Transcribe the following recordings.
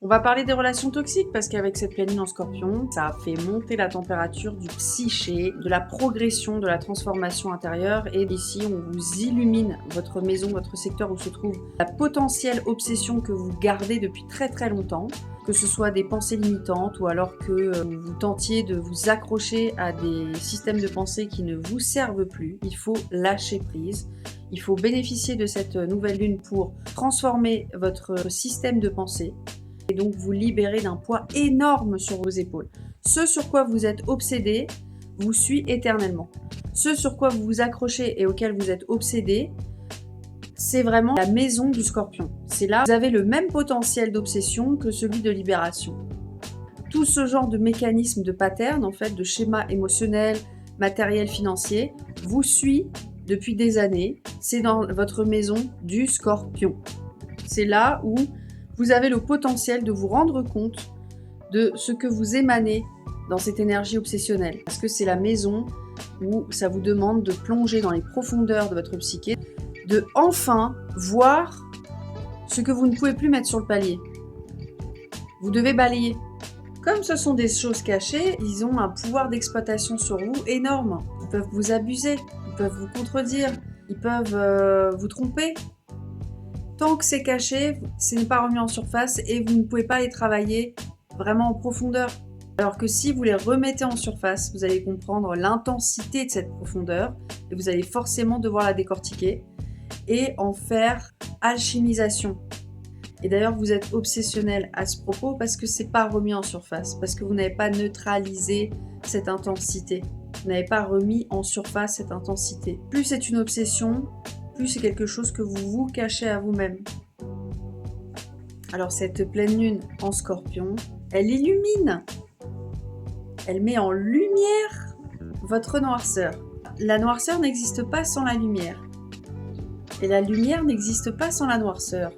On va parler des relations toxiques parce qu'avec cette pleine lune en Scorpion, ça fait monter la température du psyché, de la progression, de la transformation intérieure. Et d'ici, on vous illumine votre maison, votre secteur où se trouve la potentielle obsession que vous gardez depuis très très longtemps, que ce soit des pensées limitantes ou alors que vous tentiez de vous accrocher à des systèmes de pensée qui ne vous servent plus. Il faut lâcher prise. Il faut bénéficier de cette nouvelle lune pour transformer votre système de pensée et donc vous libérer d'un poids énorme sur vos épaules. Ce sur quoi vous êtes obsédé vous suit éternellement. Ce sur quoi vous vous accrochez et auquel vous êtes obsédé, c'est vraiment la maison du Scorpion. C'est là où vous avez le même potentiel d'obsession que celui de libération. Tout ce genre de mécanisme, de pattern, en fait, de schéma émotionnel, matériel, financier, vous suit depuis des années. C'est dans votre maison du Scorpion. C'est là où vous avez le potentiel de vous rendre compte de ce que vous émanez dans cette énergie obsessionnelle. Parce que c'est la maison où ça vous demande de plonger dans les profondeurs de votre psyché, de enfin voir ce que vous ne pouvez plus mettre sur le palier. Vous devez balayer. Comme ce sont des choses cachées, ils ont un pouvoir d'exploitation sur vous énorme. Ils peuvent vous abuser, ils peuvent vous contredire, ils peuvent vous tromper. Tant que c'est caché, ce n'est pas remis en surface et vous ne pouvez pas les travailler vraiment en profondeur. Alors que si vous les remettez en surface, vous allez comprendre l'intensité de cette profondeur et vous allez forcément devoir la décortiquer et en faire alchimisation. Et d'ailleurs, vous êtes obsessionnel à ce propos parce que c'est pas remis en surface, parce que vous n'avez pas neutralisé cette intensité. Vous n'avez pas remis en surface cette intensité. Plus c'est une obsession, plus c'est quelque chose que vous vous cachez à vous-même. Alors cette pleine lune en Scorpion, elle illumine, elle met en lumière votre noirceur. La noirceur n'existe pas sans la lumière. Et la lumière n'existe pas sans la noirceur.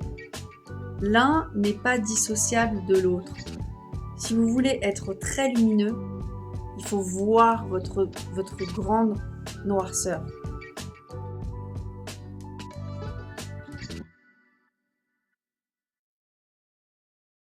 L'un n'est pas dissociable de l'autre. Si vous voulez être très lumineux, il faut voir votre grande noirceur.